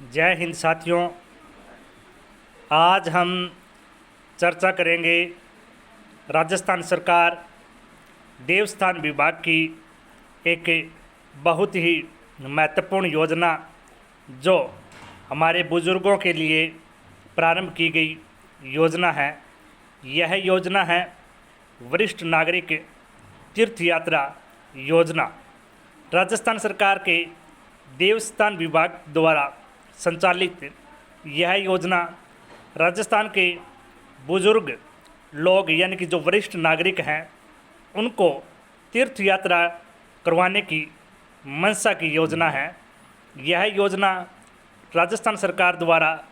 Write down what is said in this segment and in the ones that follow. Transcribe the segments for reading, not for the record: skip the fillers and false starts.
जय हिंद साथियों। आज हम चर्चा करेंगे राजस्थान सरकार देवस्थान विभाग की एक बहुत ही महत्वपूर्ण योजना जो हमारे बुज़ुर्गों के लिए प्रारंभ की गई योजना है। यह योजना है वरिष्ठ नागरिक तीर्थ यात्रा योजना। राजस्थान सरकार के देवस्थान विभाग द्वारा संचालित यह योजना राजस्थान के बुजुर्ग लोग यानी कि जो वरिष्ठ नागरिक हैं उनको तीर्थ यात्रा करवाने की मंशा की योजना है। यह योजना राजस्थान सरकार द्वारा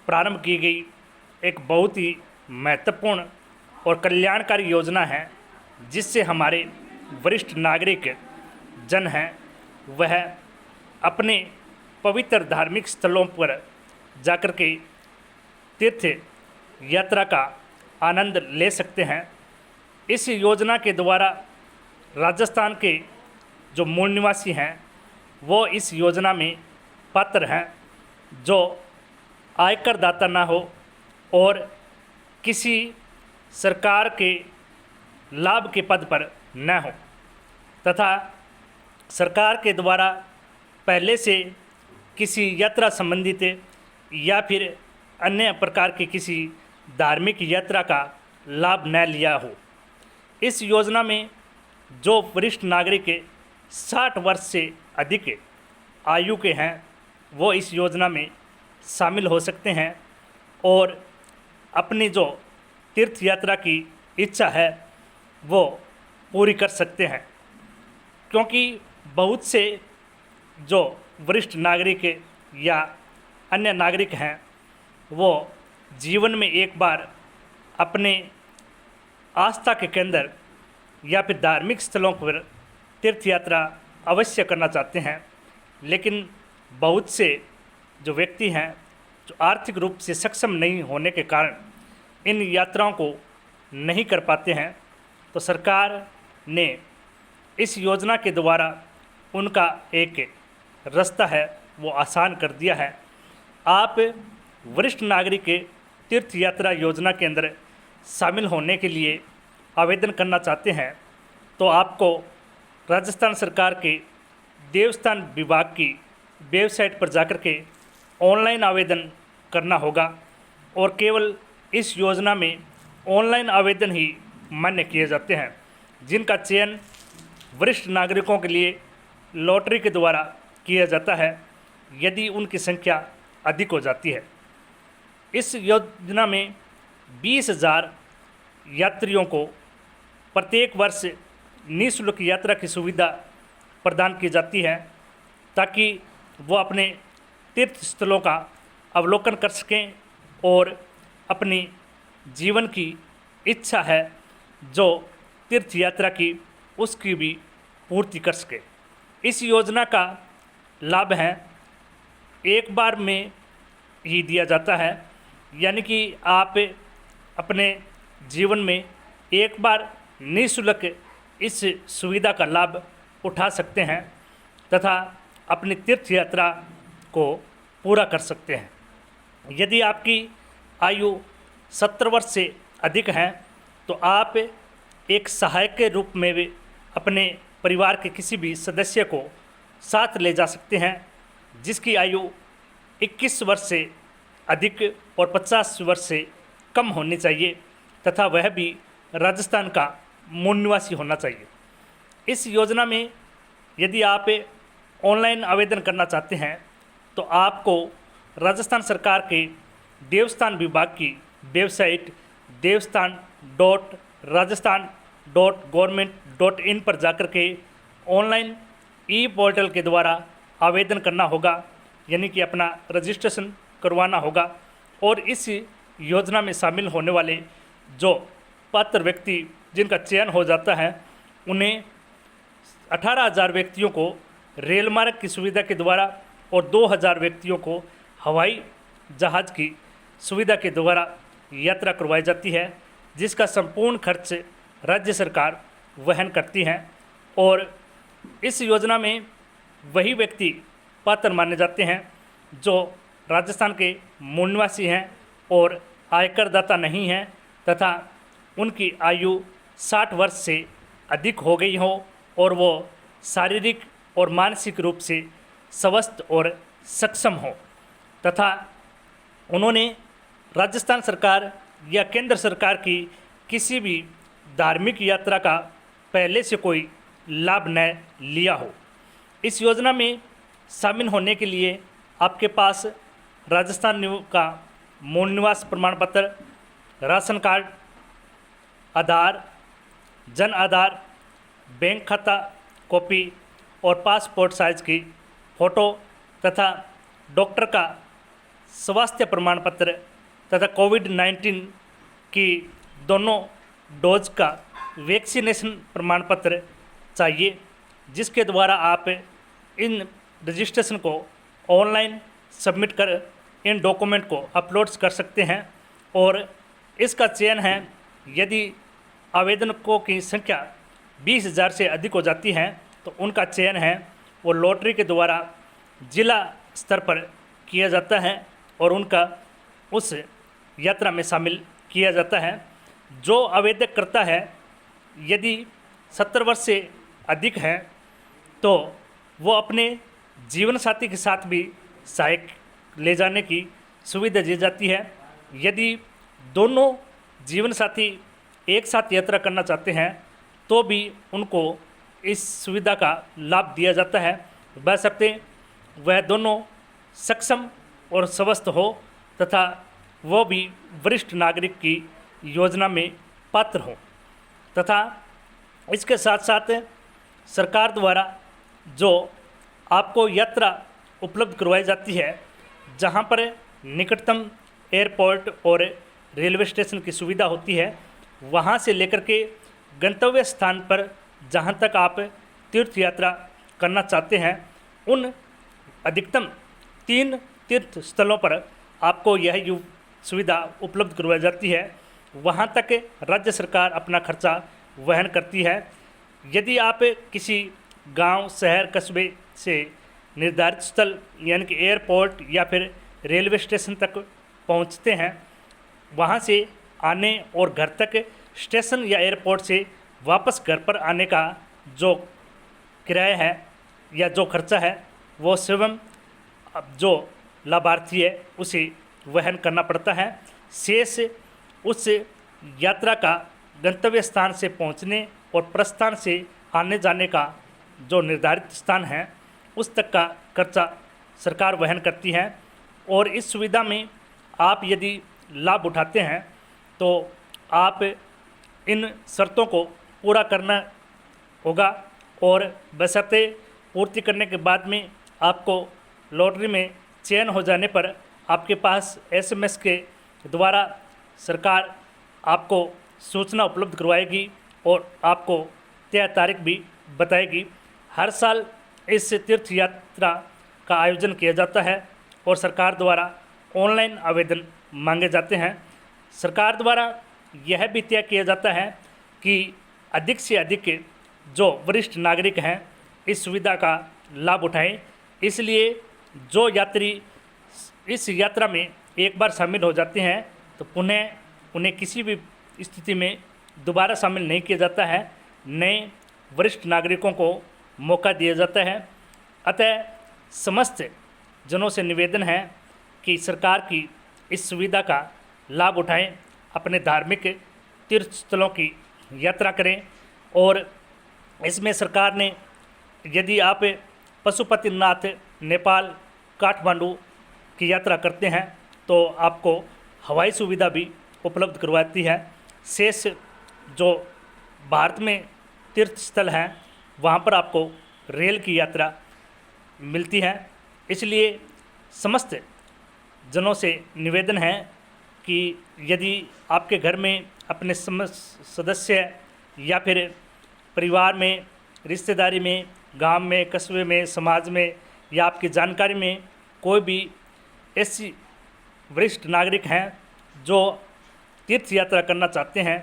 प्रारंभ की गई एक बहुत ही महत्वपूर्ण और कल्याणकारी योजना है, जिससे हमारे वरिष्ठ नागरिक जन हैं वह अपने पवित्र धार्मिक स्थलों पर जाकर के तीर्थ यात्रा का आनंद ले सकते हैं। इस योजना के द्वारा राजस्थान के जो मूल निवासी हैं वो इस योजना में पात्र हैं, जो आयकर दाता ना हो और किसी सरकार के लाभ के पद पर न हो तथा सरकार के द्वारा पहले से किसी यात्रा संबंधित या फिर अन्य प्रकार की किसी धार्मिक यात्रा का लाभ न लिया हो। इस योजना में जो वरिष्ठ नागरिक 60 वर्ष से अधिक आयु के हैं वो इस योजना में शामिल हो सकते हैं और अपनी जो तीर्थ यात्रा की इच्छा है वो पूरी कर सकते हैं, क्योंकि बहुत से जो वरिष्ठ नागरिक या अन्य नागरिक हैं वो जीवन में एक बार अपने आस्था के केंद्र या फिर धार्मिक स्थलों पर तीर्थ यात्रा अवश्य करना चाहते हैं, लेकिन बहुत से जो व्यक्ति हैं जो आर्थिक रूप से सक्षम नहीं होने के कारण इन यात्राओं को नहीं कर पाते हैं। तो सरकार ने इस योजना के द्वारा उनका एक रास्ता है वो आसान कर दिया है। आप वरिष्ठ नागरिक तीर्थ यात्रा योजना के अंदर शामिल होने के लिए आवेदन करना चाहते हैं तो आपको राजस्थान सरकार के देवस्थान विभाग की वेबसाइट पर जाकर के ऑनलाइन आवेदन करना होगा और केवल इस योजना में ऑनलाइन आवेदन ही मान्य किए जाते हैं, जिनका चयन वरिष्ठ नागरिकों के लिए लॉटरी के द्वारा किया जाता है यदि उनकी संख्या अधिक हो जाती है। इस योजना में 20,000 यात्रियों को प्रत्येक वर्ष निःशुल्क यात्रा की सुविधा प्रदान की जाती है, ताकि वो अपने तीर्थ स्थलों का अवलोकन कर सकें और अपनी जीवन की इच्छा है जो तीर्थ यात्रा की उसकी भी पूर्ति कर सके। इस योजना का लाभ है एक बार में ही दिया जाता है, यानी कि आप अपने जीवन में एक बार निःशुल्क इस सुविधा का लाभ उठा सकते हैं तथा अपनी तीर्थ यात्रा को पूरा कर सकते हैं। यदि आपकी आयु 70 वर्ष से अधिक है तो आप एक सहायक के रूप में भी अपने परिवार के किसी भी सदस्य को साथ ले जा सकते हैं जिसकी आयु 21 वर्ष से अधिक और 50 वर्ष से कम होनी चाहिए तथा वह भी राजस्थान का मूल निवासी होना चाहिए। इस योजना में यदि आप ऑनलाइन आवेदन करना चाहते हैं तो आपको राजस्थान सरकार के देवस्थान विभाग की वेबसाइट देवस्थान.rajasthan.government.in पर जाकर के ऑनलाइन ई पोर्टल के द्वारा आवेदन करना होगा, यानी कि अपना रजिस्ट्रेशन करवाना होगा और इस योजना में शामिल होने वाले जो पात्र व्यक्ति जिनका चयन हो जाता है उन्हें 18,000 व्यक्तियों को रेल मार्ग की सुविधा के द्वारा और 2,000 व्यक्तियों को हवाई जहाज़ की सुविधा के द्वारा यात्रा करवाई जाती है, जिसका संपूर्ण खर्च राज्य सरकार वहन करती है। और इस योजना में वही व्यक्ति पात्र माने जाते हैं जो राजस्थान के मूल निवासी हैं और आयकरदाता नहीं हैं तथा उनकी आयु 60 वर्ष से अधिक हो गई हो और वो शारीरिक और मानसिक रूप से स्वस्थ और सक्षम हो तथा उन्होंने राजस्थान सरकार या केंद्र सरकार की किसी भी धार्मिक यात्रा का पहले से कोई लाभ न लिया हो। इस योजना में शामिल होने के लिए आपके पास राजस्थान का मूल निवास प्रमाण पत्र, राशन कार्ड, आधार, जन आधार, बैंक खाता कॉपी और पासपोर्ट साइज की फ़ोटो तथा डॉक्टर का स्वास्थ्य प्रमाण पत्र तथा कोविड-19 की दोनों डोज का वैक्सीनेशन प्रमाण पत्र चाहिए, जिसके द्वारा आप इन रजिस्ट्रेशन को ऑनलाइन सबमिट कर इन डॉक्यूमेंट को अपलोड कर सकते हैं। और इसका चयन है, यदि आवेदकों की संख्या 20,000 से अधिक हो जाती है तो उनका चयन है वो लॉटरी के द्वारा जिला स्तर पर किया जाता है और उनका उस यात्रा में शामिल किया जाता है। जो आवेदक करता है यदि 70 वर्ष से अधिक है तो वो अपने जीवन साथी के साथ भी सहायक ले जाने की सुविधा दी जाती है। यदि दोनों जीवन साथी एक साथ यात्रा करना चाहते हैं तो भी उनको इस सुविधा का लाभ दिया जाता है, बशर्ते वह दोनों सक्षम और स्वस्थ हो तथा वो भी वरिष्ठ नागरिक की योजना में पात्र हो। तथा इसके साथ साथ सरकार द्वारा जो आपको यात्रा उपलब्ध करवाई जाती है, जहाँ पर निकटतम एयरपोर्ट और रेलवे स्टेशन की सुविधा होती है, वहाँ से लेकर के गंतव्य स्थान पर जहाँ तक आप तीर्थ यात्रा करना चाहते हैं, उन अधिकतम 3 तीर्थ स्थलों पर आपको यह सुविधा उपलब्ध करवाई जाती है। वहाँ तक राज्य सरकार अपना खर्चा वहन करती है। यदि आप किसी गांव, शहर, कस्बे से निर्धारित स्थल यानी कि एयरपोर्ट या फिर रेलवे स्टेशन तक पहुँचते हैं, वहाँ से आने और घर तक स्टेशन या एयरपोर्ट से वापस घर पर आने का जो किराया है या जो खर्चा है वो स्वयं जो लाभार्थी है उसे वहन करना पड़ता है। शेष उस यात्रा का गंतव्य स्थान से पहुंचने और प्रस्थान से आने जाने का जो निर्धारित स्थान है उस तक का खर्चा सरकार वहन करती है। और इस सुविधा में आप यदि लाभ उठाते हैं तो आप इन शर्तों को पूरा करना होगा और बशर्ते पूर्ति करने के बाद में आपको लॉटरी में चयन हो जाने पर आपके पास SMS के द्वारा सरकार आपको सूचना उपलब्ध करवाएगी और आपको तय तारीख भी बताएगी। हर साल इस तीर्थ यात्रा का आयोजन किया जाता है और सरकार द्वारा ऑनलाइन आवेदन मांगे जाते हैं। सरकार द्वारा यह भी तय किया जाता है कि अधिक से अधिक जो वरिष्ठ नागरिक हैं इस सुविधा का लाभ उठाएं। इसलिए जो यात्री इस यात्रा में एक बार शामिल हो जाते हैं तो पुनः उन्हें किसी भी स्थिति में दोबारा शामिल नहीं किया जाता है, नए वरिष्ठ नागरिकों को मौका दिया जाता है। अतः समस्त जनों से निवेदन है कि सरकार की इस सुविधा का लाभ उठाएं, अपने धार्मिक तीर्थ स्थलों की यात्रा करें। और इसमें सरकार ने, यदि आप पशुपतिनाथ नेपाल काठमांडू की यात्रा करते हैं तो आपको हवाई सुविधा भी उपलब्ध करवाती है। शेष जो भारत में तीर्थ स्थल हैं वहाँ पर आपको रेल की यात्रा मिलती है। इसलिए समस्त जनों से निवेदन है कि यदि आपके घर में अपने सदस्य या फिर परिवार में, रिश्तेदारी में, गांव में, कस्बे में, समाज में या आपकी जानकारी में कोई भी ऐसी वरिष्ठ नागरिक हैं जो तीर्थ यात्रा करना चाहते हैं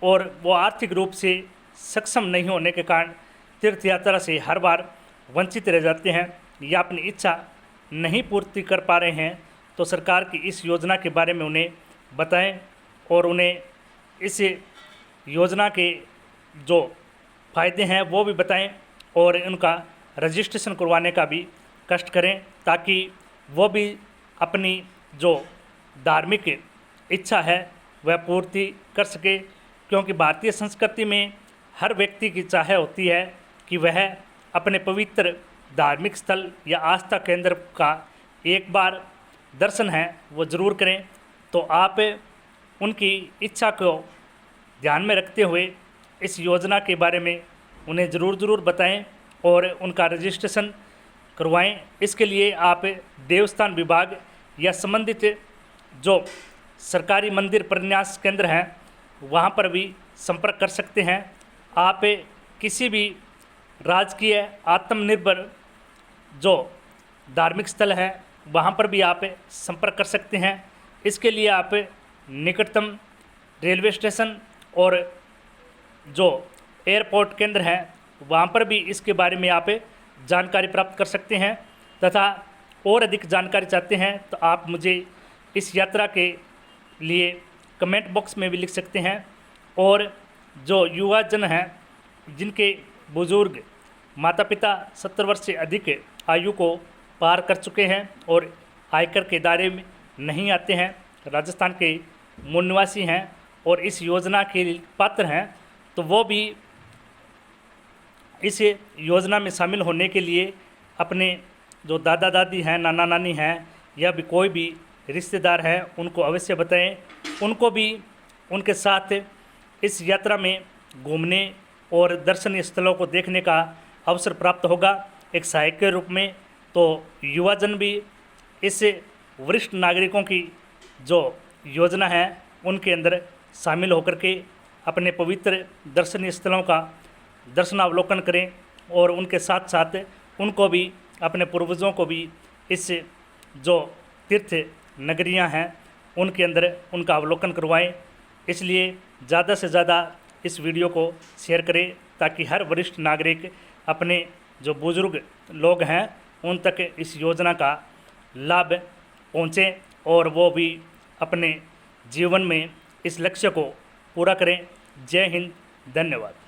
और वो आर्थिक रूप से सक्षम नहीं होने के कारण तीर्थ यात्रा से हर बार वंचित रह जाते हैं या अपनी इच्छा नहीं पूर्ति कर पा रहे हैं तो सरकार की इस योजना के बारे में उन्हें बताएं और उन्हें इस योजना के जो फ़ायदे हैं वो भी बताएं और उनका रजिस्ट्रेशन करवाने का भी कष्ट करें, ताकि वो भी अपनी जो धार्मिक इच्छा है वह पूर्ति कर सके। क्योंकि भारतीय संस्कृति में हर व्यक्ति की चाह होती है कि वह अपने पवित्र धार्मिक स्थल या आस्था केंद्र का एक बार दर्शन है वो ज़रूर करें। तो आप उनकी इच्छा को ध्यान में रखते हुए इस योजना के बारे में उन्हें ज़रूर बताएं और उनका रजिस्ट्रेशन करवाएं। इसके लिए आप देवस्थान विभाग या संबंधित जो सरकारी मंदिर प्रन्यास केंद्र हैं वहाँ पर भी संपर्क कर सकते हैं। आप किसी भी राजकीय आत्मनिर्भर जो धार्मिक स्थल है वहाँ पर भी आप संपर्क कर सकते हैं। इसके लिए आप निकटतम रेलवे स्टेशन और जो एयरपोर्ट केंद्र हैं वहाँ पर भी इसके बारे में आप जानकारी प्राप्त कर सकते हैं। तथा और अधिक जानकारी चाहते हैं तो आप मुझे इस यात्रा के लिए कमेंट बॉक्स में भी लिख सकते हैं। और जो युवा जन हैं जिनके बुज़ुर्ग माता पिता 70 वर्ष से अधिक आयु को पार कर चुके हैं और आयकर के दायरे में नहीं आते हैं, राजस्थान के मूल निवासी हैं और इस योजना के पात्र हैं, तो वो भी इस योजना में शामिल होने के लिए अपने जो दादा दादी हैं, नाना नानी हैं या भी कोई भी रिश्तेदार हैं उनको अवश्य बताएं। उनको भी उनके साथ इस यात्रा में घूमने और दर्शनीय स्थलों को देखने का अवसर प्राप्त होगा एक सहायक के रूप में। तो युवाजन भी इस वरिष्ठ नागरिकों की जो योजना है उनके अंदर शामिल होकर के अपने पवित्र दर्शनीय स्थलों का दर्शनावलोकन करें और उनके साथ साथ उनको भी अपने पूर्वजों को भी इस जो तीर्थ नगरियां हैं उनके अंदर उनका अवलोकन करवाएं। इसलिए ज़्यादा से ज़्यादा इस वीडियो को शेयर करें ताकि हर वरिष्ठ नागरिक अपने जो बुजुर्ग लोग हैं उन तक इस योजना का लाभ पहुँचे और वो भी अपने जीवन में इस लक्ष्य को पूरा करें। जय हिंद, धन्यवाद।